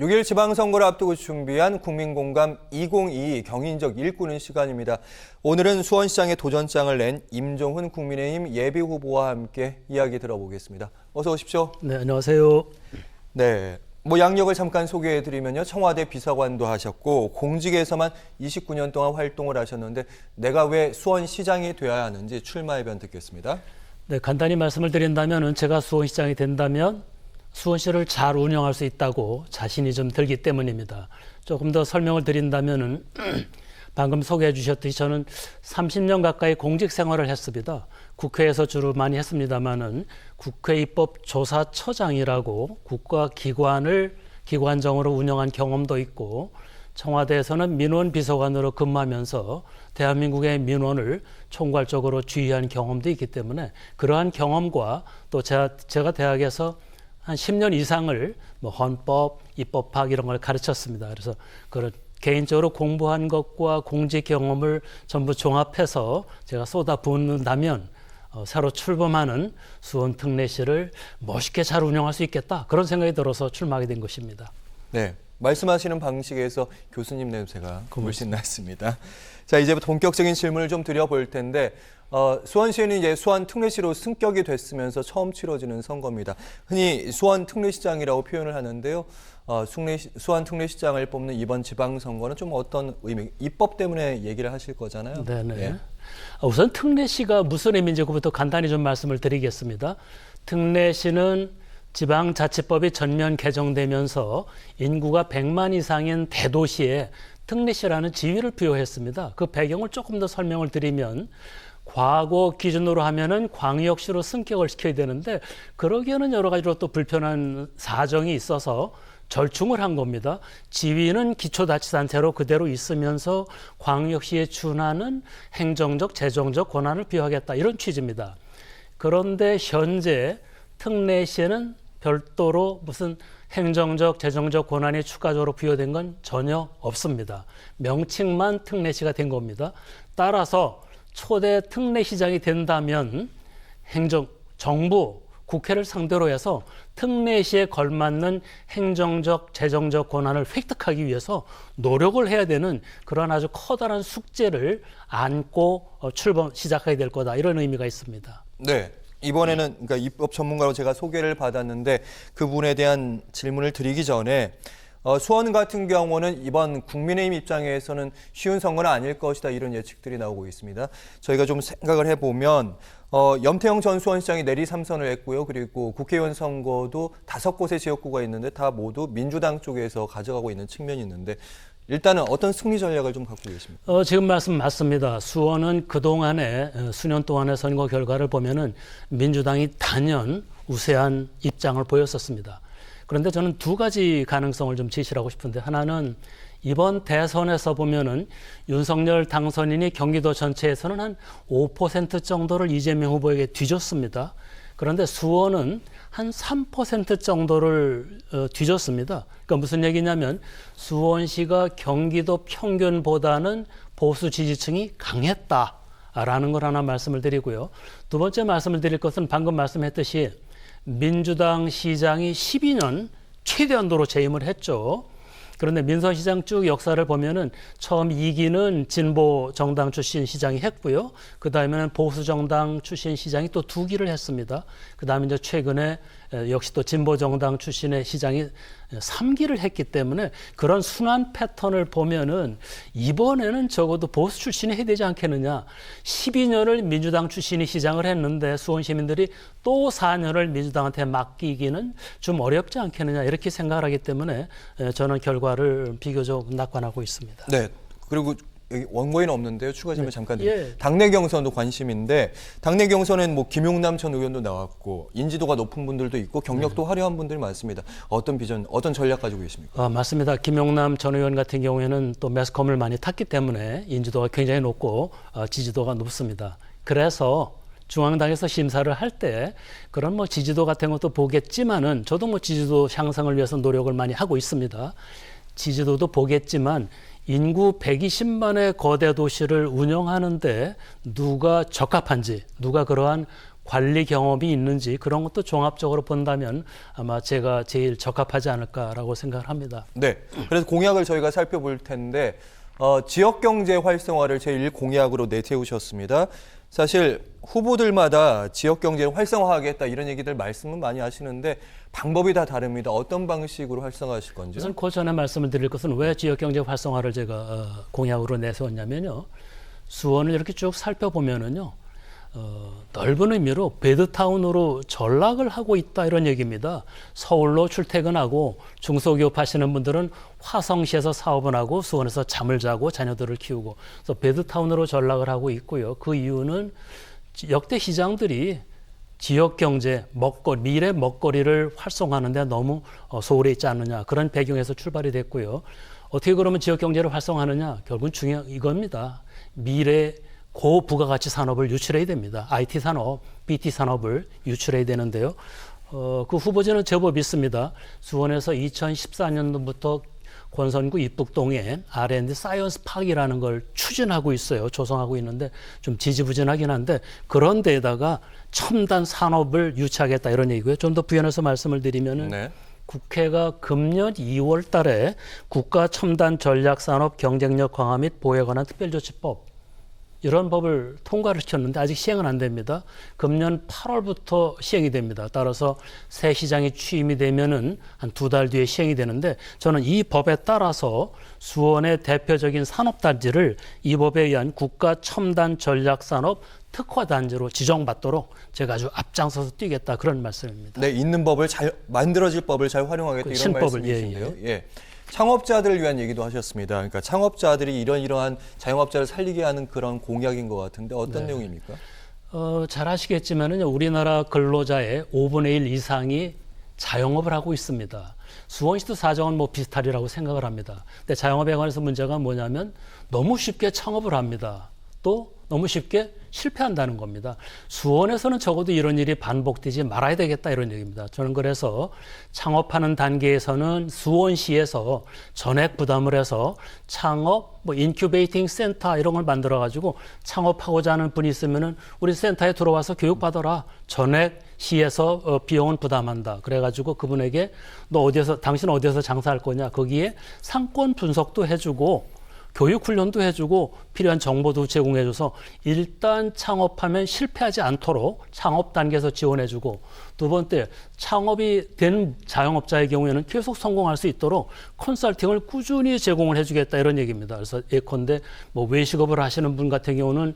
6일 지방선거를 앞두고 준비한 국민공감 2022 경인적 일꾼은 시간입니다. 오늘은 수원시장에 도전장을 낸 임종훈 국민의힘 예비후보와 함께 이야기 들어보겠습니다. 어서 오십시오. 네, 안녕하세요. 네, 양력을 잠깐 소개해드리면요. 청와대 비서관도 하셨고 공직에서만 29년 동안 활동을 하셨는데 내가 왜 수원시장이 되어야 하는지 출마의 변 듣겠습니다. 네, 간단히 말씀을 드린다면 제가 수원시장이 된다면 수원시를 잘 운영할 수 있다고 자신이 좀 들기 때문입니다. 조금 더 설명을 드린다면 방금 소개해 주셨듯이 저는 30년 가까이 공직 생활을 했습니다. 국회에서 주로 많이 했습니다마는 국회입법조사처장이라고 국가기관을 기관정으로 운영한 경험도 있고 청와대에서는 민원비서관으로 근무하면서 대한민국의 민원을 총괄적으로 주의한 경험도 있기 때문에 그러한 경험과 또 제가 대학에서 한 10년 이상을 헌법, 입법학 이런 걸 가르쳤습니다. 그래서 그런 개인적으로 공부한 것과 공직 경험을 전부 종합해서 제가 쏟아붓는다면 새로 출범하는 수원 특례시를 멋있게 잘 운영할 수 있겠다. 그런 생각이 들어서 출마하게 된 것입니다. 네, 말씀하시는 방식에서 교수님 냄새가 물씬 났습니다. 자, 이제부터 본격적인 질문을 좀 드려볼 텐데 수원시는 이제 수원 특례시로 승격이 됐으면서 처음 치러지는 선거입니다. 흔히 수원 특례시장이라고 표현을 하는데요. 수원 특례시장을 뽑는 이번 지방선거는 좀 어떤 의미, 입법 때문에 얘기를 하실 거잖아요. 네네. 예. 우선 특례시가 무슨 의미인지 그부터 간단히 좀 말씀을 드리겠습니다. 특례시는 지방자치법이 전면 개정되면서 인구가 100만 이상인 대도시에 특례시라는 지위를 부여했습니다. 그 배경을 조금 더 설명을 드리면 과거 기준으로 하면은 광역시로 승격을 시켜야 되는데 그러기에는 여러 가지로 또 불편한 사정이 있어서 절충을 한 겁니다. 지위는 기초자치단체로 그대로 있으면서 광역시에 준하는 행정적, 재정적 권한을 부여하겠다 이런 취지입니다. 그런데 현재 특례시에는 별도로 무슨 행정적, 재정적 권한이 추가적으로 부여된 건 전혀 없습니다. 명칭만 특례시가 된 겁니다. 따라서 초대 특례시장이 된다면 정부, 국회를 상대로 해서 특례시에 걸맞는 행정적, 재정적 권한을 획득하기 위해서 노력을 해야 되는 그런 아주 커다란 숙제를 안고 시작하게 될 거다. 이런 의미가 있습니다. 네. 이번에는 그러니까 입법 전문가로 제가 소개를 받았는데 그분에 대한 질문을 드리기 전에 수원 같은 경우는 이번 국민의힘 입장에서는 쉬운 선거는 아닐 것이다 이런 예측들이 나오고 있습니다. 저희가 좀 생각을 해보면 염태영 전 수원시장이 내리 3선을 했고요. 그리고 국회의원 선거도 5곳의 지역구가 있는데 다 모두 민주당 쪽에서 가져가고 있는 측면이 있는데 일단은 어떤 승리 전략을 좀 갖고 계십니까? 지금 말씀 맞습니다. 수원은 그동안의 수년 동안의 선거 결과를 보면은 민주당이 단연 우세한 입장을 보였었습니다. 그런데 저는 두 가지 가능성을 좀 제시하고 싶은데 하나는 이번 대선에서 보면은 윤석열 당선인이 경기도 전체에서는 한 5% 정도를 이재명 후보에게 뒤졌습니다. 그런데 수원은 한 3% 정도를 뒤졌습니다. 그러니까 무슨 얘기냐면 수원시가 경기도 평균보다는 보수 지지층이 강했다라는 걸 하나 말씀을 드리고요. 두 번째 말씀을 드릴 것은 방금 말씀했듯이 민주당 시장이 12년 최대 연도로 재임을 했죠. 그런데 민선 시장 쭉 역사를 보면은 처음 2기는 진보 정당 출신 시장이 했고요. 그 다음에는 보수 정당 출신 시장이 또 2기를 했습니다. 그 다음에 이제 최근에 역시 또 진보 정당 출신의 시장이 3기를 했기 때문에 그런 순환 패턴을 보면은 이번에는 적어도 보수 출신이 해야 되지 않겠느냐. 12년을 민주당 출신이 시장을 했는데 수원 시민들이 또 4년을 민주당한테 맡기기는 좀 어렵지 않겠느냐 이렇게 생각을 하기 때문에 저는 결과를 비교적 낙관하고 있습니다. 네. 그리고 여기 원고에는 없는데요. 추가 질문 잠깐 드릴게요. 예. 당내 경선도 관심인데 당내 경선엔 김용남 전 의원도 나왔고 인지도가 높은 분들도 있고 경력도 화려한 분들이 많습니다. 어떤 비전, 어떤 전략 가지고 계십니까? 맞습니다. 김용남 전 의원 같은 경우에는 또 매스컴을 많이 탔기 때문에 인지도가 굉장히 높고 지지도가 높습니다. 그래서 중앙당에서 심사를 할 때 그런 지지도 같은 것도 보겠지만은 저도 지지도 향상을 위해서 노력을 많이 하고 있습니다. 지지도도 보겠지만 인구 120만의 거대 도시를 운영하는데 누가 적합한지, 누가 그러한 관리 경험이 있는지 그런 것도 종합적으로 본다면 아마 제가 제일 적합하지 않을까라고 생각을 합니다. 네. 그래서 공약을 저희가 살펴볼 텐데 지역 경제 활성화를 제1 공약으로 내세우셨습니다. 사실 후보들마다 지역 경제를 활성화하겠다 이런 얘기들 말씀은 많이 하시는데 방법이 다 다릅니다. 어떤 방식으로 활성화하실 건지요? 우선 그 전에 말씀을 드릴 것은 왜 지역 경제 활성화를 제가 공약으로 내세웠냐면요. 수원을 이렇게 쭉 살펴보면은요. 넓은 의미로 베드타운으로 전락을 하고 있다 이런 얘기입니다. 서울로 출퇴근하고 중소기업 하시는 분들은 화성시에서 사업을 하고 수원에서 잠을 자고 자녀들을 키우고 그래서 베드타운으로 전락을 하고 있고요. 그 이유는 역대 시장들이 지역 경제, 미래 먹거리를 활성화하는 데 너무 소홀해 있지 않느냐 그런 배경에서 출발이 됐고요. 어떻게 그러면 지역 경제를 활성화하느냐 결국은 중요한 이겁니다. 미래 고부가가치 산업을 유출해야 됩니다. IT 산업, BT 산업을 유출해야 되는데요. 그 후보지는 제법 있습니다. 수원에서 2014년도부터 권선구 입북동에 R&D 사이언스 파크라는 걸 추진하고 있어요. 조성하고 있는데 좀 지지부진하긴 한데 그런 데에다가 첨단 산업을 유치하겠다 이런 얘기고요. 좀 더 부연해서 말씀을 드리면은 네. 국회가 금년 2월 달에 국가 첨단 전략 산업 경쟁력 강화 및 보호에 관한 특별조치법 이런 법을 통과를 시켰는데 아직 시행은 안 됩니다. 금년 8월부터 시행이 됩니다. 따라서 새 시장이 취임이 되면은 한 2달 뒤에 시행이 되는데 저는 이 법에 따라서 수원의 대표적인 산업단지를 이 법에 의한 국가 첨단 전략 산업 특화단지로 지정받도록 제가 아주 앞장서서 뛰겠다 그런 말씀입니다. 네, 있는 법을 만들어질 법을 잘 활용하겠다 이런 신법을, 말씀이신데요. 예. 창업자들을 위한 얘기도 하셨습니다. 그러니까 창업자들이 이러한 자영업자를 살리게 하는 그런 공약인 것 같은데 어떤 내용입니까? 잘 아시겠지만은 우리나라 근로자의 5분의 1 이상이 자영업을 하고 있습니다. 수원시도 사정은 뭐 비슷하리라고 생각을 합니다. 근데 자영업에 관해서 문제가 뭐냐면 너무 쉽게 창업을 합니다. 또 너무 쉽게 실패한다는 겁니다. 수원에서는 적어도 이런 일이 반복되지 말아야 되겠다 이런 얘기입니다. 저는 그래서 창업하는 단계에서는 수원시에서 전액 부담을 해서 창업, 인큐베이팅 센터 이런 걸 만들어 가지고 창업하고자 하는 분이 있으면은 우리 센터에 들어와서 교육받아라. 전액 시에서 비용은 부담한다. 그래가지고 그분에게 당신 어디에서 장사할 거냐. 거기에 상권 분석도 해주고 교육 훈련도 해주고 필요한 정보도 제공해줘서 일단 창업하면 실패하지 않도록 창업 단계에서 지원해주고 두 번째 창업이 된 자영업자의 경우에는 계속 성공할 수 있도록 컨설팅을 꾸준히 제공을 해주겠다 이런 얘기입니다. 그래서 예컨대 외식업을 하시는 분 같은 경우는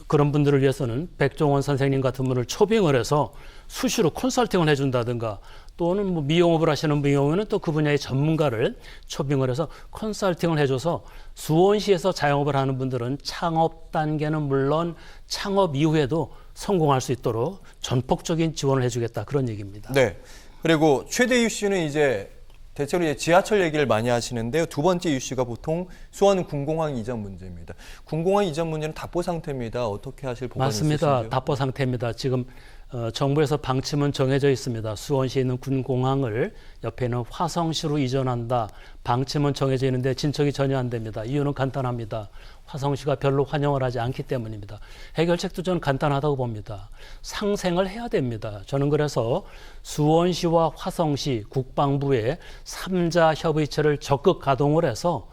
그런 분들을 위해서는 백종원 선생님 같은 분을 초빙을 해서 수시로 컨설팅을 해준다든가 또는 미용업을 하시는 분의 경우에는 또 그 분야의 전문가를 초빙을 해서 컨설팅을 해줘서 수원시에서 자영업을 하는 분들은 창업 단계는 물론 창업 이후에도 성공할 수 있도록 전폭적인 지원을 해주겠다 그런 얘기입니다. 네. 그리고 최대 이슈는 이제 대체로 이제 지하철 얘기를 많이 하시는데요. 두 번째 이슈가 보통 수원 군공항 이전 문제입니다. 군공항 이전 문제는 답보 상태입니다. 어떻게 하실 보관이 맞습니다. 있으신지요? 답보 상태입니다. 지금 정부에서 방침은 정해져 있습니다. 수원시에 있는 군공항을 옆에 있는 화성시로 이전한다. 방침은 정해져 있는데 진척이 전혀 안 됩니다. 이유는 간단합니다. 화성시가 별로 환영을 하지 않기 때문입니다. 해결책도 저는 간단하다고 봅니다. 상생을 해야 됩니다. 저는 그래서 수원시와 화성시, 국방부의 3자 협의체를 적극 가동을 해서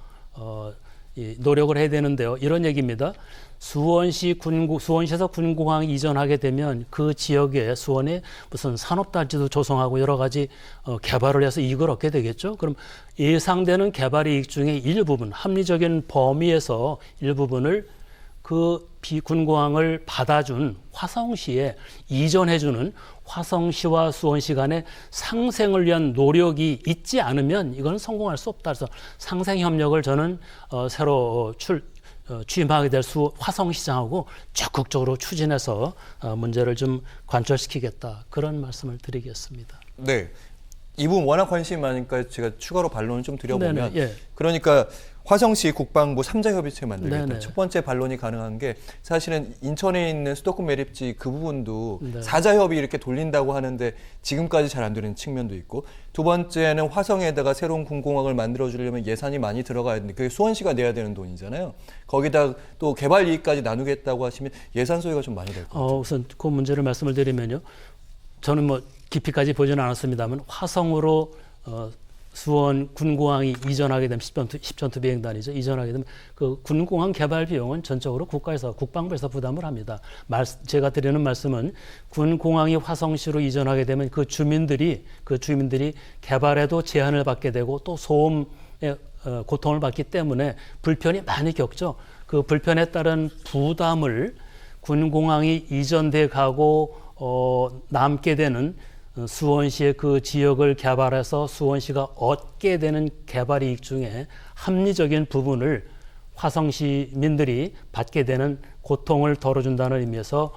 노력을 해야 되는데요. 이런 얘기입니다. 수원시에서 군공항 이전하게 되면 그 지역에 수원에 무슨 산업단지도 조성하고 여러 가지 개발을 해서 이익을 얻게 되겠죠. 그럼 예상되는 개발 이익 중에 일부분, 합리적인 범위에서 일부분을 그 군공항을 받아준 화성시에 이전해주는 화성시와 수원시 간의 상생을 위한 노력이 있지 않으면 이건 성공할 수 없다. 그래서 상생 협력을 저는 새로 취임하게 될 화성시장하고 적극적으로 추진해서 문제를 좀 관철시키겠다. 그런 말씀을 드리겠습니다. 네. 이분 워낙 관심이 많으니까 제가 추가로 반론을 좀 드려보면 네네, 예. 그러니까 화성시 국방부 3자 협의체 만들겠다. 네네. 첫 번째 반론이 가능한 게 사실은 인천에 있는 수도권 매립지 그 부분도 네. 4자 협의 이렇게 돌린다고 하는데 지금까지 잘 안 되는 측면도 있고, 두 번째는 화성에다가 새로운 군공항을 만들어 주려면 예산이 많이 들어가야 되는데 그게 수원시가 내야 되는 돈이잖아요. 거기다 또 개발 이익까지 나누겠다고 하시면 예산 소요가 좀 많이 될 것 같아요. 우선 그 문제를 말씀을 드리면요. 저는 뭐 깊이까지 보지는 않았습니다만 화성으로 수원 군공항이 이전하게 되면 10전투 비행단이죠. 이전하게 되면 그 군공항 개발 비용은 전적으로 국방부에서 부담을 합니다. 제가 드리는 말씀은 군공항이 화성시로 이전하게 되면 그 주민들이 개발에도 제한을 받게 되고 또 소음에 고통을 받기 때문에 불편이 많이 겪죠. 그 불편에 따른 부담을 군공항이 이전돼 가고 남게 되는 수원시의 그 지역을 개발해서 수원시가 얻게 되는 개발 이익 중에 합리적인 부분을 화성시민들이 받게 되는 고통을 덜어준다는 의미에서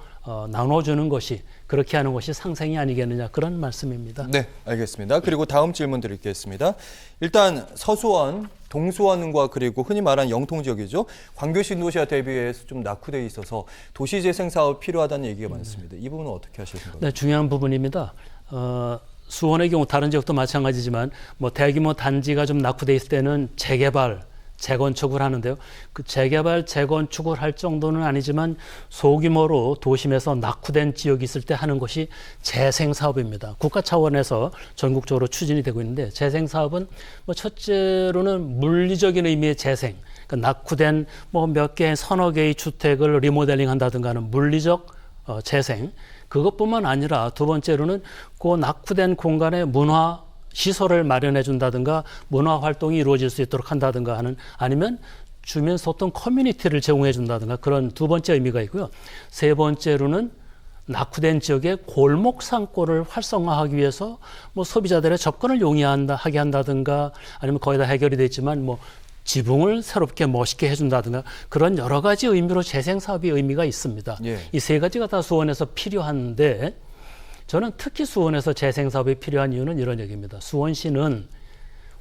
나눠주는 것이, 그렇게 하는 것이 상생이 아니겠느냐, 그런 말씀입니다. 네, 알겠습니다. 그리고 다음 질문 드리겠습니다. 일단 서수원, 동수원과 그리고 흔히 말하는 영통 지역이죠. 광교 신도시와 대비해서 좀 낙후돼 있어서 도시재생 사업 필요하다는 얘기가 많습니다. 이 부분은 어떻게 하실 생각입니까? 네, 중요한 부분입니다. 수원의 경우 다른 지역도 마찬가지지만 뭐 대규모 단지가 좀 낙후돼 있을 때는 재개발, 재건축을 하는데요. 그 재개발, 재건축을 할 정도는 아니지만 소규모로 도심에서 낙후된 지역이 있을 때 하는 것이 재생 사업입니다. 국가 차원에서 전국적으로 추진이 되고 있는데, 재생 사업은 뭐 첫째로는 물리적인 의미의 재생, 그러니까 낙후된 뭐 몇 개, 서너 개의 주택을 리모델링 한다든가 하는 물리적 재생, 그것뿐만 아니라 두 번째로는 그 낙후된 공간에 문화 시설을 마련해 준다든가 문화 활동이 이루어질 수 있도록 한다든가 하는, 아니면 주민 소통 커뮤니티를 제공해 준다든가, 그런 두 번째 의미가 있고요. 세 번째로는 낙후된 지역의 골목 상권을 활성화하기 위해서 뭐 소비자들의 접근을 용이하게 한다든가, 아니면 거의 다 해결이 됐지만 뭐 지붕을 새롭게 멋있게 해준다든가, 그런 여러 가지 의미로 재생 사업의 의미가 있습니다. 예. 이 세 가지가 다 수원에서 필요한데, 저는 특히 수원에서 재생 사업이 필요한 이유는 이런 얘기입니다. 수원시는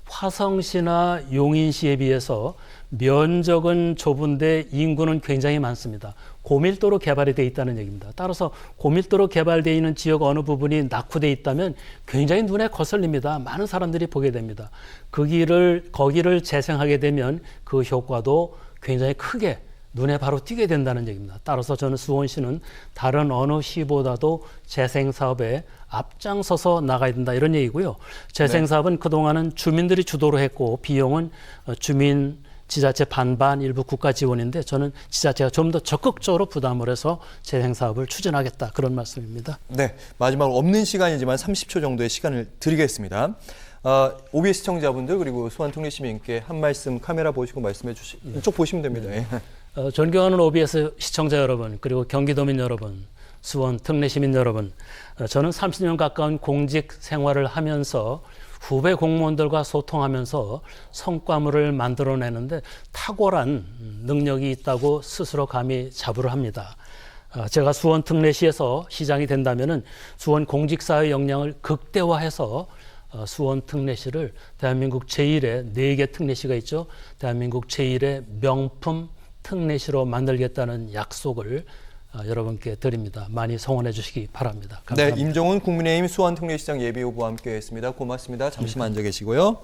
화성시나 용인시에 비해서 면적은 좁은데 인구는 굉장히 많습니다. 고밀도로 개발이 돼 있다는 얘기입니다. 따라서 고밀도로 개발되어 있는 지역 어느 부분이 낙후돼 있다면 굉장히 눈에 거슬립니다. 많은 사람들이 보게 됩니다. 거기를 재생하게 되면 그 효과도 굉장히 크게 눈에 바로 띄게 된다는 얘기입니다. 따라서 저는 수원시는 다른 어느 시보다도 재생사업에 앞장서서 나가야 된다, 이런 얘기고요. 재생사업은 그동안은 주민들이 주도로 했고 비용은 주민, 지자체 반반, 일부 국가 지원인데, 저는 지자체가 좀 더 적극적으로 부담을 해서 재생사업을 추진하겠다, 그런 말씀입니다. 네, 마지막으로 없는 시간이지만 30초 정도의 시간을 드리겠습니다. OBS 시청자분들 그리고 수원 특례시민께 한 말씀 카메라 보시고 말씀해 주시면, 이쪽 보시면 됩니다. 예. 존경하는 OBS 시청자 여러분, 그리고 경기도민 여러분, 수원 특례시민 여러분, 저는 30년 가까운 공직 생활을 하면서 후배 공무원들과 소통하면서 성과물을 만들어내는데 탁월한 능력이 있다고 스스로 감히 자부를 합니다. 제가 수원 특례시에서 시장이 된다면은 수원 공직사회 역량을 극대화해서 수원 특례시를 대한민국 제1의 4개 특례시가 있죠. 대한민국 제1의 명품 특례시로 만들겠다는 약속을 여러분께 드립니다. 많이 성원해 주시기 바랍니다. 감사합니다. 네, 임종훈 국민의힘 수원 특례시장 예비후보와 함께했습니다. 고맙습니다. 잠시만 앉아 계시고요.